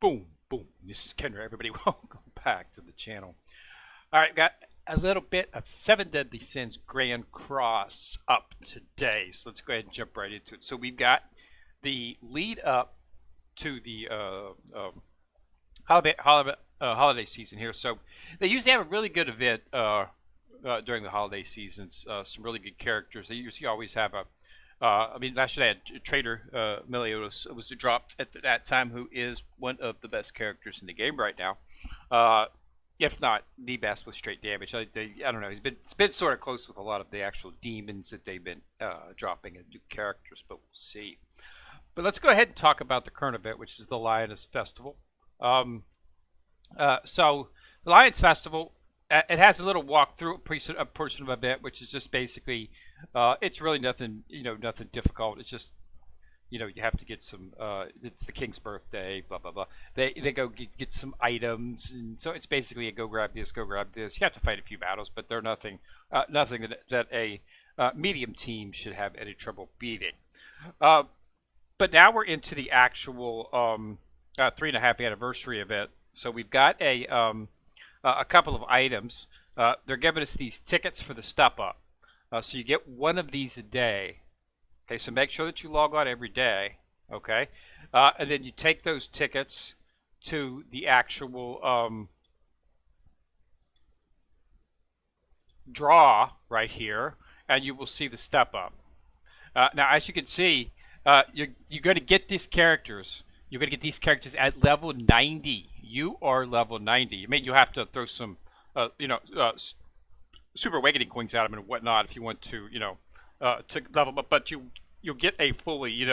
Boom, boom. This is Kenra. Everybody, welcome back to the channel. All right, got a little bit of Seven Deadly Sins Grand Cross up today. So let's go ahead and jump right into it. So we've got the lead up to the holiday season here. So they usually have a really good event during the holiday seasons. Some really good characters. They usually always have a I mean, last year they had Trader Meliodas was dropped at that time, who is one of the best characters in the game right now, if not the best with straight damage. I don't know. It's been sort of close with a lot of the actual demons that they've been dropping in new characters, but we'll see. But let's go ahead and talk about the current event, which is the Lioness Festival. So the Lions Festival, it has a little walkthrough a portion of event, which is just basically, it's really nothing, nothing difficult. It's just, you have to get some. It's the king's birthday, blah blah blah. They go get some items, and so it's basically a go grab this, go grab this. You have to fight a few battles, but they're nothing that a medium team should have any trouble beating. But now we're into the actual 3.5 anniversary event. So we've got a couple of items. They're giving us these tickets for the step up. So you get one of these a day. Okay, so make sure that you log on every day. Okay, and then you take those tickets to the actual draw right here, and you will see the step up. Now, as you can see, you're going to get these characters. You're going to get these characters at level 90. You are level 90. I mean, you have to throw some, super awakening coins at them and whatnot if you want to, to level up. But you'll get a fully,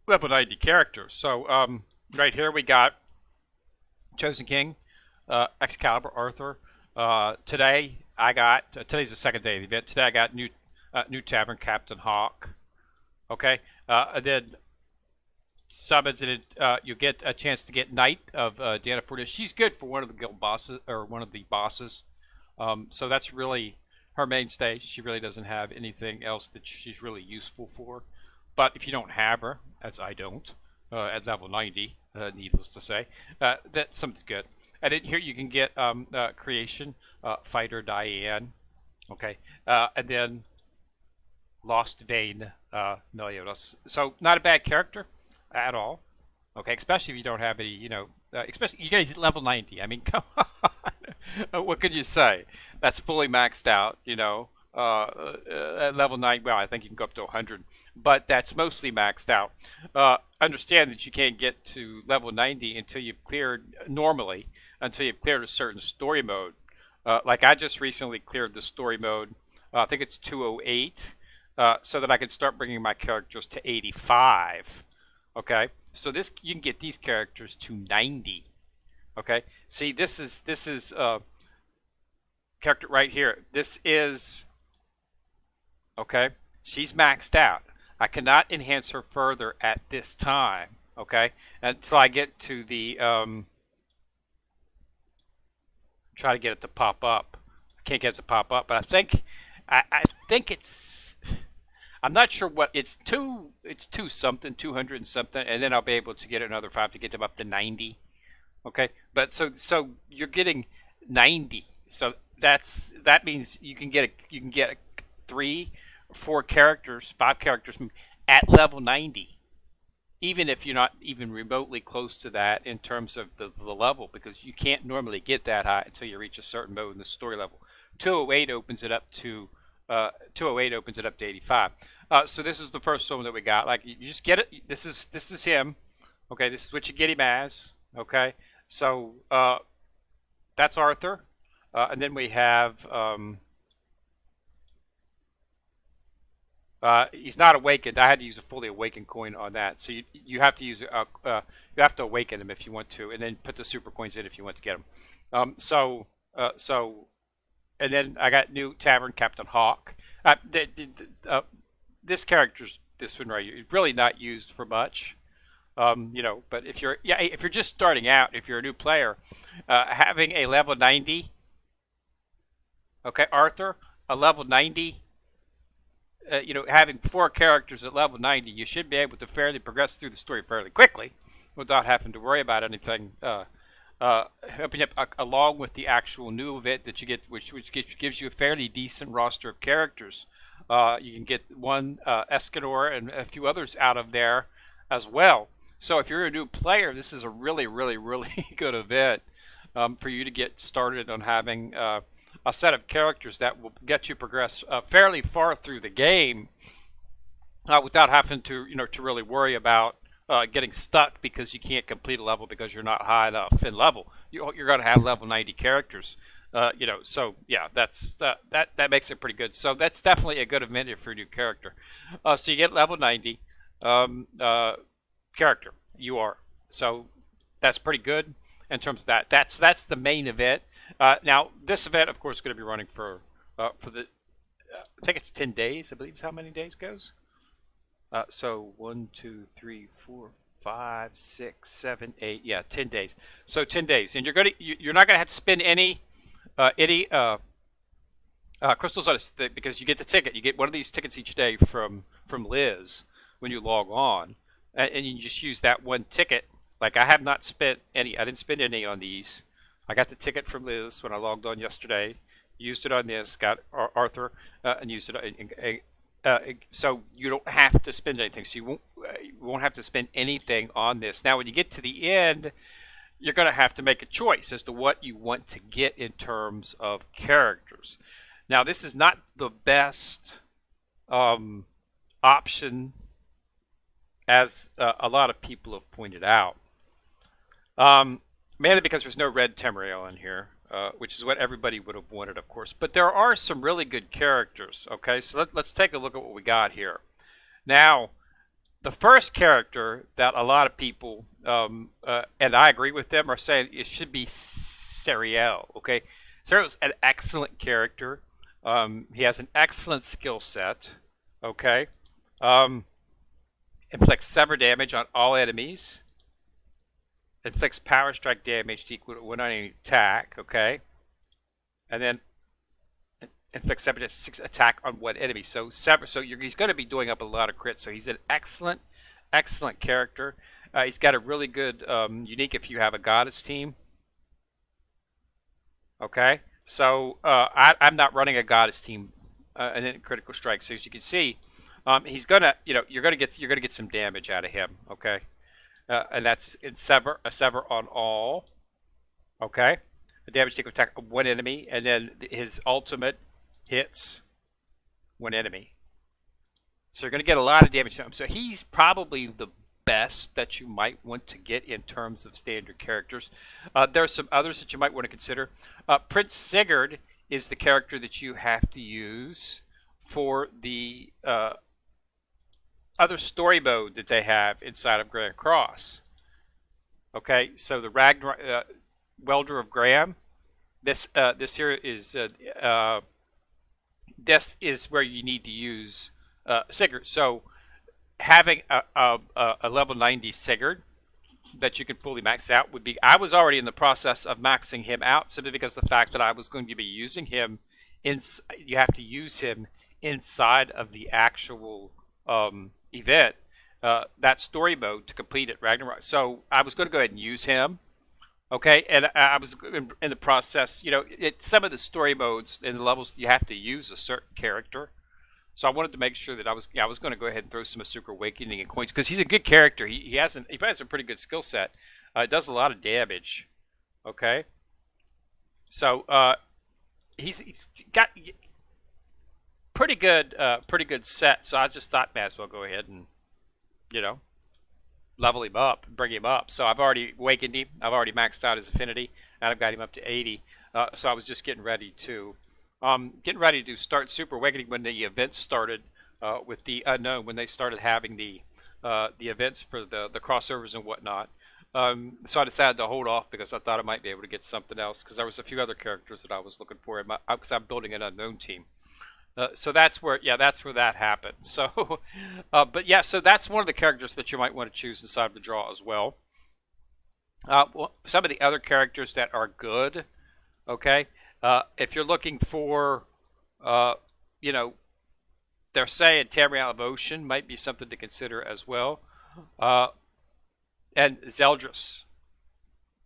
level 90 character. So right here we got Chosen King, Excalibur, Arthur. Today I got today's the second day of the event. Today I got new Tavern Captain Hawk. Okay, and then summons it. You get a chance to get Knight of Diana Fortis. She's good for one of the guild bosses or one of the bosses. So that's really her mainstay. She really doesn't have anything else that she's really useful for. But if you don't have her, as I don't, at level 90, needless to say, that's something good. And in here you can get Creation, Fighter Diane, okay, and then Lost Vein Meliodas. So not a bad character at all, okay, especially if you don't have any, especially you guys level 90. I mean, come on. What could you say? That's fully maxed out, at level 9. Well, I think you can go up to 100, but that's mostly maxed out. Understand that you can't get to level 90 until you've cleared a certain story mode. Like I just recently cleared the story mode. I think it's 208, so that I can start bringing my characters to 85. Okay, so this you can get these characters to 90. Okay, see this is character right here. This is okay. She's maxed out. I cannot enhance her further at this time. Okay, until I get to the try to get it to pop up. I can't get it to pop up, but I think it's. I'm not sure what it's two something, 200 and something, and then I'll be able to get another 5 to get them up to 90. Okay, but so you're getting 90. So that means you can get 3 or 4 characters, 5 characters at level 90, even if you're not even remotely close to that in terms of the level, because you can't normally get that high until you reach a certain mode in the story level. 208 opens it up to 85. So this is the first one that we got. Like you just get it. This is him. Okay, this is what you get him as. Okay, so that's Arthur, and then we have he's not awakened. I had to use a fully awakened coin on that. So you have to use you have to awaken him if you want to, and then put the super coins in if you want to get him. And then I got new Tavern Captain Hawk. This character's this one right here, really not used for much. But if you're just starting out, if you're a new player, having a level 90, okay, Arthur, a level 90, having 4 characters at level 90, you should be able to fairly progress through the story fairly quickly. without having to worry about anything. Opening up along with the actual new event that you get, gives you a fairly decent roster of characters. You can get one Escanor and a few others out of there as well. So if you're a new player, this is a really, really, really good event for you to get started on having a set of characters that will get you progress fairly far through the game without having to, to really worry about getting stuck because you can't complete a level because you're not high enough in level. You're going to have level 90 characters. So yeah, that makes it pretty good. So that's definitely a good event for a new character. So you get level 90 character. You are so that's pretty good in terms of that. That's the main event. Now this event, of course, is going to be running for the I think it's 10 days. I believe is how many days goes. So 1, 2, 3, 4, 5, 6, 7, 8. Yeah, 10 days. So 10 days, and you're not gonna have to spend any crystals on it because you get the ticket. You get one of these tickets each day from Liz when you log on, and you just use that one ticket. Like I have not spent any. I didn't spend any on these. I got the ticket from Liz when I logged on yesterday. Used it on this. Got Arthur and used it. So you don't have to spend anything. So you won't have to spend anything on this. Now, when you get to the end, you're going to have to make a choice as to what you want to get in terms of characters. Now, this is not the best option, as a lot of people have pointed out. Mainly because there's no red Tamriel in here. Which is what everybody would have wanted, of course. But there are some really good characters, okay? So let's take a look at what we got here. Now, the first character that a lot of people, and I agree with them, are saying it should be Sariel, okay? Sariel's an excellent character. He has an excellent skill set, okay? Inflicts sever damage on all enemies. Inflicts power strike damage equal to 1 on any attack, okay? And then inflicts 6 attack on one enemy. So he's going to be doing up a lot of crits. So he's an excellent, excellent character. He's got a really good unique if you have a goddess team. Okay, so I'm not running a goddess team and then critical strike. So as you can see, he's gonna, you're gonna get some damage out of him. Okay. And that's in a sever on all. Okay, the damage take attack on one enemy, and then his ultimate hits one enemy. So you're going to get a lot of damage to him. So he's probably the best that you might want to get in terms of standard characters. There are some others that you might want to consider. Prince Sigurd is the character that you have to use for the other story mode that they have inside of Grand Cross. Okay, so the Ragnar Welder of Graham. This here is this is where you need to use Sigurd. So having a level 90 Sigurd that you can fully max out would be. I was already in the process of maxing him out simply because of the fact that I was going to be using him you have to use him inside of the actual event, that story mode to complete it, Ragnarok. So I was going to go ahead and use him, okay? And I was in the process, some of the story modes and the levels you have to use a certain character. So I wanted to make sure that I was going to go ahead and throw some Asuka Awakening in coins because he's a good character. He has a pretty good skill set. It does a lot of damage, okay? So he's got pretty good set. So I just thought, may as well go ahead and, level him up, bring him up. So I've already awakened him. I've already maxed out his affinity, and I've got him up to 80. So I was just getting ready to start Super Awakening when the events started with the Unknown, when they started having the events for the crossovers and whatnot. So I decided to hold off because I thought I might be able to get something else because there was a few other characters that I was looking for because I'm building an Unknown team. So that's where that happened. So, but yeah, so that's one of the characters that you might want to choose inside of the draw as well. Some of the other characters that are good, okay, if you're looking for, they're saying Tamriel of Ocean might be something to consider as well. and Zeldris,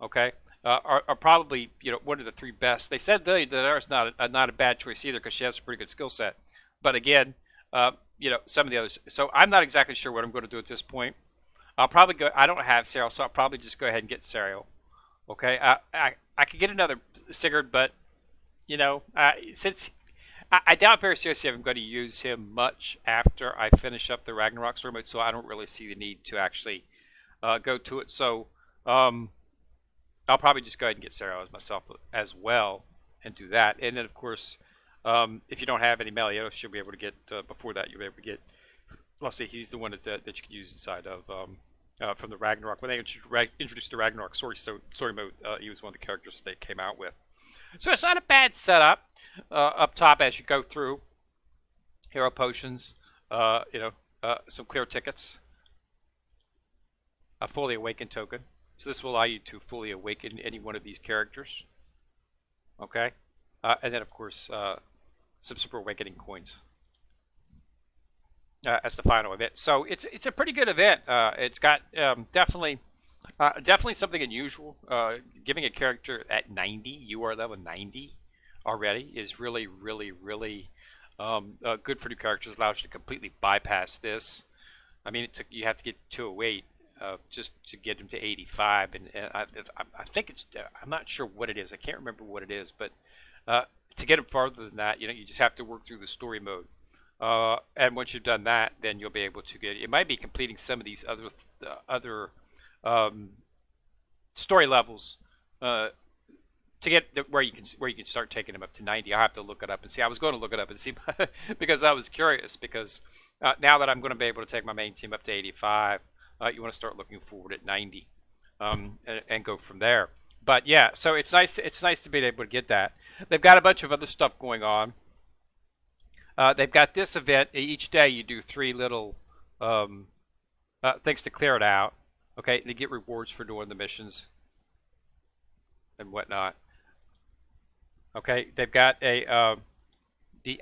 okay, are probably one of the three best. They said Daenerys not a bad choice either because she has a pretty good skill set, but again, some of the others. So I'm not exactly sure what I'm going to do at this point. I'll probably go. I don't have Serial, so I'll probably just go ahead and get Serial. Okay, I could get another Sigurd, but since I doubt very seriously I'm going to use him much after I finish up the Ragnarok story mode, so I don't really see the need to actually go to it. So I'll probably just go ahead and get Sarah as myself as well and do that. And then, of course, if you don't have any Meliodas, you'll be able to get, before that, you'll be able to get, let's say he's the one that you can use inside of, from the Ragnarok. When they introduced the Ragnarok story mode, he was one of the characters that they came out with. So it's not a bad setup up top as you go through. Hero potions, some clear tickets, a fully awakened token. So this will allow you to fully awaken any one of these characters. Okay, and then of course some super awakening coins as the final event. So it's a pretty good event. It's got definitely something unusual. Giving a character at 90, you are level 90 already, is really good for new characters. Allows you to completely bypass this. I mean, you have to get to 208 just to get him to 85, and I think it's, I'm not sure what it is. I can't remember what it is, but to get him farther than that, you just have to work through the story mode. And once you've done that, then you'll be able to get. It might be completing some of these other story levels to get where you can start taking them up to 90. I have to look it up and see. I was going to look it up and see because I was curious. Because now that I'm going to be able to take my main team up to 85, you want to start looking forward at 90 and go from there. But yeah, so it's nice. It's nice to be able to get that. They've got a bunch of other stuff going on. They've got this event. Each day you do 3 little things to clear it out. Okay, they get rewards for doing the missions and whatnot. Okay, they've got the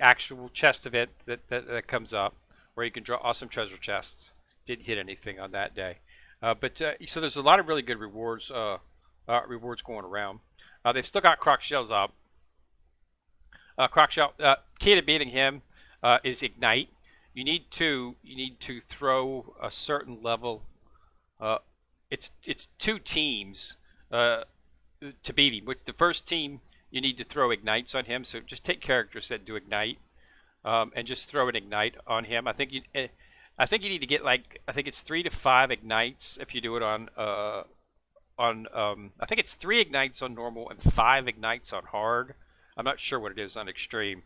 actual chest event that comes up where you can draw awesome treasure chests. Didn't hit anything on that day, but so there's a lot of really good rewards going around. They've still got Croc Shells up. Croc Shell, key to beating him is Ignite. You need to throw a certain level. It's 2 teams to beat him. With the first team, you need to throw ignites on him. So just take characters that do ignite and just throw an ignite on him. I think you need to get I think it's 3 to 5 ignites if you do it on I think it's 3 ignites on normal and 5 ignites on hard. I'm not sure what it is on extreme.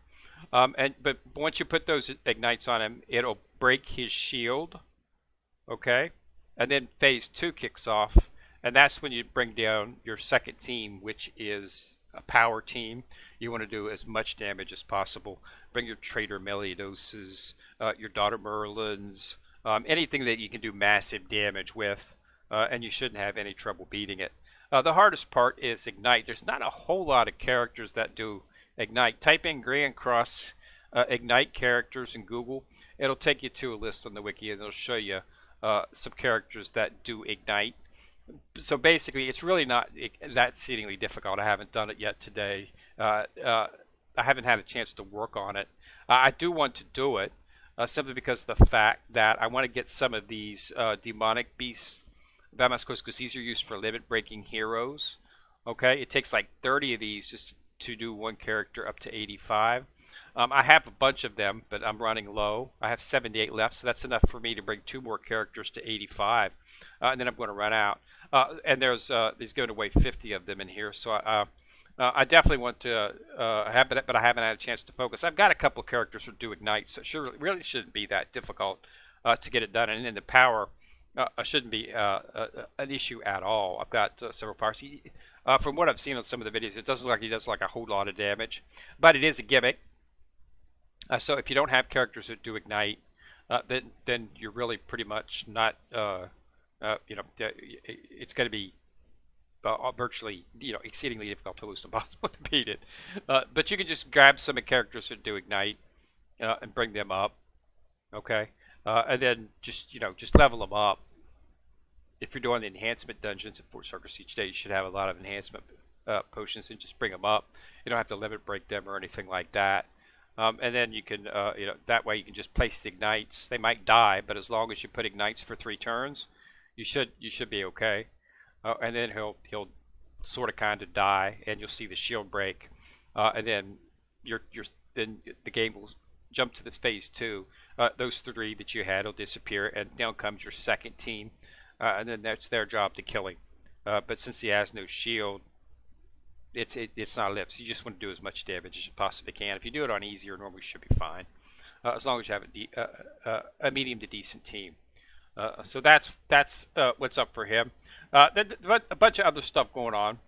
But once you put those ignites on him, it'll break his shield. Okay, and then phase 2 kicks off, and that's when you bring down your second team, which is a power team. You want to do as much damage as possible. Bring your Traitor Meliodoses, your Daughter Merlins, anything that you can do massive damage with, and you shouldn't have any trouble beating it. The hardest part is Ignite. There's not a whole lot of characters that do Ignite. Type in Grand Cross Ignite characters in Google. It'll take you to a list on the wiki, and it'll show you some characters that do Ignite. So basically, it's really not that exceedingly difficult. I haven't done it yet today. I haven't had a chance to work on it. I do want to do it simply because of the fact that I want to get some of these demonic beasts because these are used for limit breaking heroes. Okay, it takes like 30 of these just to do one character up to 85. I have a bunch of them, but I'm running low. I have 78 left, so that's enough for me to bring 2 more characters to 85, and then I'm going to run out. And there's giving away 50 of them in here, so I definitely want to have it, but I haven't had a chance to focus. I've got a couple of characters who do Ignite, so it really shouldn't be that difficult to get it done. And then the power shouldn't be an issue at all. I've got several powers. From what I've seen on some of the videos, it doesn't look like he does like a whole lot of damage, but it is a gimmick. So if you don't have characters that do Ignite, then you're really pretty much not. It's going to be virtually, exceedingly difficult to lose, impossible to beat it. But you can just grab some of the characters that do Ignite and bring them up. Okay. And then just level them up, if you're doing the enhancement dungeons at Fort Circus each day, you should have a lot of enhancement potions and just bring them up. You don't have to limit break them or anything like that. And then you can, that way you can just place the ignites. They might die, but as long as you put ignites for 3 turns, you should be okay. And then he'll sort of kind of die, and you'll see the shield break, and then then the game will jump to the phase 2. Those 3 that you had will disappear, and down comes your second team, and then that's their job to kill him. But since he has no shield, it's not a lift. So you just want to do as much damage as you possibly can. If you do it on easy or normal, you should be fine, as long as you have a medium to decent team. So that's what's up for him. A bunch of other stuff going on.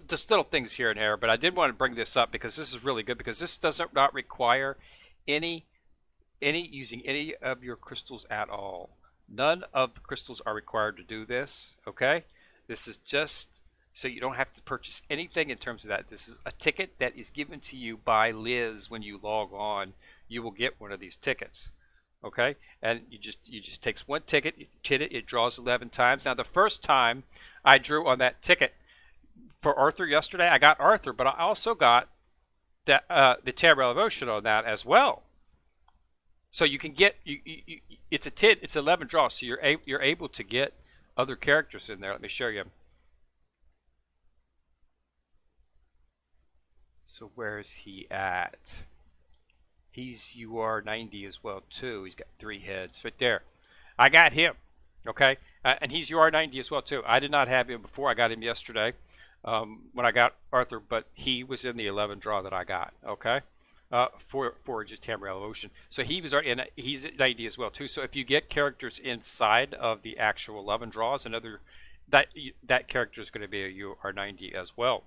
Just little things here and there, but I did want to bring this up because this is really good, because this does not require any using any of your crystals at all. None of the crystals are required to do this. Okay, this is just so you don't have to purchase anything in terms of that. This is a ticket that is given to you by Liz when you log on. You will get one of these tickets. Okay, and you just takes one ticket, you hit it, it draws 11 times. Now the first time I drew on that ticket for Arthur yesterday, I got Arthur, but I also got the Tamriel of Ocean on that as well. So you can get it's 11 draws, so you're able to get other characters in there. Let me show you. So where's he at? He's UR90 as well too. He's got 3 heads right there. I got him. Okay, and he's UR90 as well too. I did not have him before. I got him yesterday when I got Arthur, but he was in the 11 draw that I got. Okay, for just Tamriel of Ocean. So he was in. He's at 90 as well too. So if you get characters inside of the actual 11 draws, another that character is going to be a UR90 as well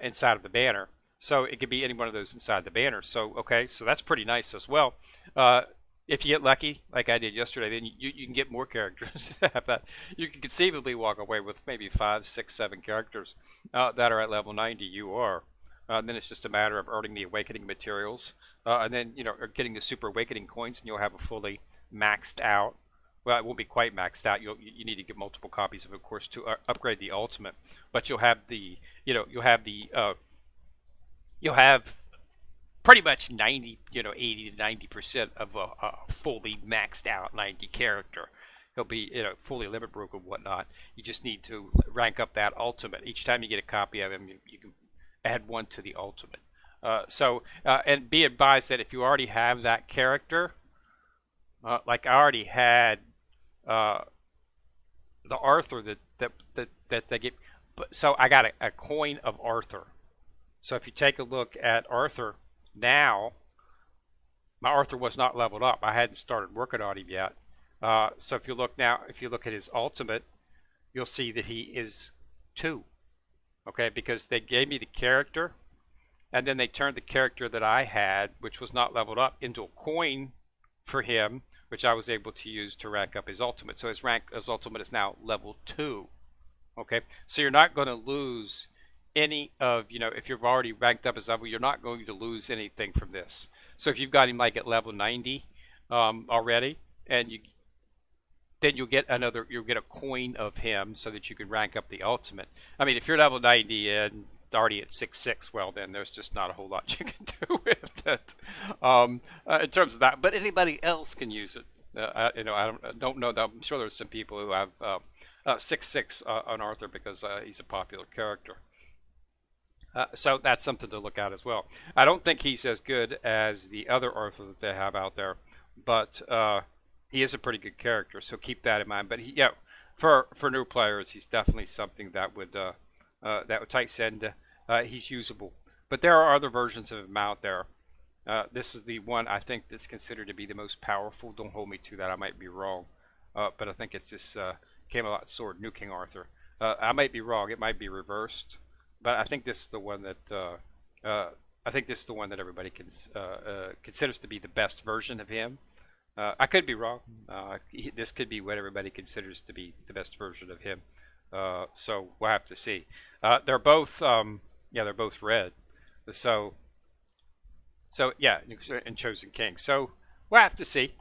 inside of the banner. So it could be any one of those inside the banner. So, okay, so that's pretty nice as well. If you get lucky, like I did yesterday, then you can get more characters. But you can conceivably walk away with maybe 5, 6, 7 characters that are at level 90 UR. Then it's just a matter of earning the awakening materials. And then, getting the super awakening coins, and you'll have a fully maxed out. Well, it won't be quite maxed out. You need to get multiple copies of course, to upgrade the ultimate. But you'll have the, you'll have pretty much 80 to 90% of a fully maxed out 90 character. He'll be, fully limit broke and whatnot. You just need to rank up that ultimate. Each time you get a copy of him, you can add 1 to the ultimate. And be advised that if you already have that character, like I already had the Arthur that they get, so I got a coin of Arthur. So if you take a look at Arthur now, my Arthur was not leveled up. I hadn't started working on him yet. So if you look at his ultimate, you'll see that he is 2. Okay, because they gave me the character, and then they turned the character that I had, which was not leveled up, into a coin for him, which I was able to use to rank up his ultimate. So his ultimate is now level 2. Okay, so you're not going to lose any of, if you've already ranked up his level, you're not going to lose anything from this. So if you've got him like at level 90 already, and then you'll get a coin of him so that you can rank up the ultimate. I mean, if you're level 90 and already at 6/6, well, then there's just not a whole lot you can do with it in terms of that. But anybody else can use it. I don't know. I'm sure there's some people who have 6/6 on Arthur because he's a popular character. So that's something to look at as well. I don't think he's as good as the other Arthur that they have out there, but he is a pretty good character, so keep that in mind. But for new players, he's definitely something that would Tyson, he's usable. But there are other versions of him out there. This is the one I think that's considered to be the most powerful. Don't hold me to that; I might be wrong. But I think it's this Camelot Sword, New King Arthur. I might be wrong; it might be reversed. But I think this is the one that everybody considers to be the best version of him. I could be wrong. This could be what everybody considers to be the best version of him. So we'll have to see. They're both red. So yeah, and Chosen King. So we'll have to see.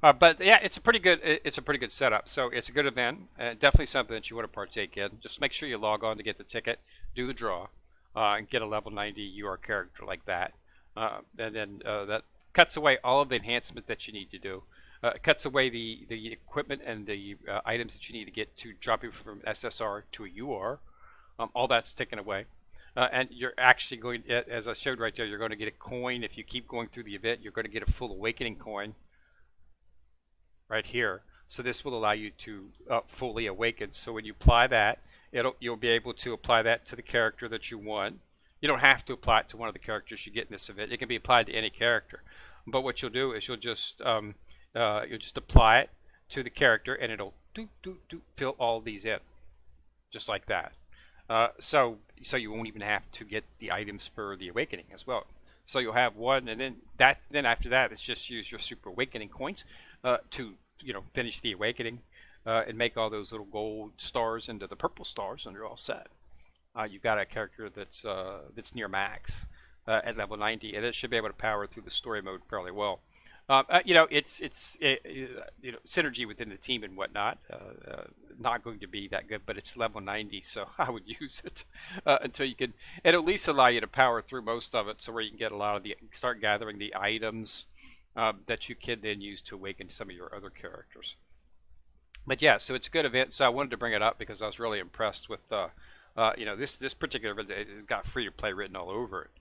But yeah, it's a pretty good setup. So it's a good event. Definitely something that you want to partake in. Just make sure you log on to get the ticket, do the draw, and get a level 90 UR character like that. And then that cuts away all of the enhancement that you need to do. It cuts away the equipment and the items that you need to get to drop you from SSR to a UR. All that's taken away. And you're actually going, as I showed right there, you're going to get a coin. If you keep going through the event, you're going to get a full awakening coin right here. So this will allow you to fully awaken. So when you apply that, you'll be able to apply that to the character that you want. You don't have to apply it to one of the characters you get in this event. It can be applied to any character. But what you'll do is you'll just apply it to the character, and it'll fill all these in, just like that. So you won't even have to get the items for the awakening as well. So you'll have one, and then after that, it's just use your super awakening coins to finish the awakening and make all those little gold stars into the purple stars, and you're all set. You've got a character that's near max at level 90, and it should be able to power through the story mode fairly well. It's synergy within the team and whatnot. Not going to be that good, but it's level 90, so I would use it until you can, and at least allow you to power through most of it, so where you can get a lot of start gathering the items that you can then use to awaken some of your other characters. But yeah, so it's a good event. So I wanted to bring it up because I was really impressed with this particular event. It's got free to play written all over it.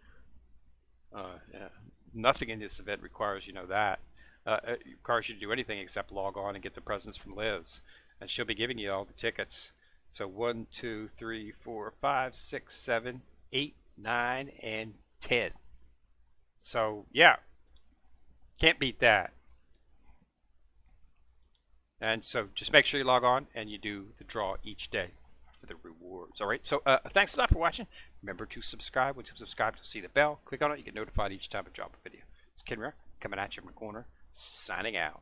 Yeah. Nothing in this event requires that. It requires you to do anything except log on and get the presents from Liz, and she'll be giving you all the tickets. So 1, 2, 3, 4, 5, 6, 7, 8, 9, and 10. So yeah, can't beat that. And so just make sure you log on and you do the draw each day for the rewards. All right. So thanks a lot for watching. Remember to subscribe. Once you subscribe, you'll see the bell. Click on it. You get notified each time I drop a video. It's Kenra coming at you from the corner, signing out.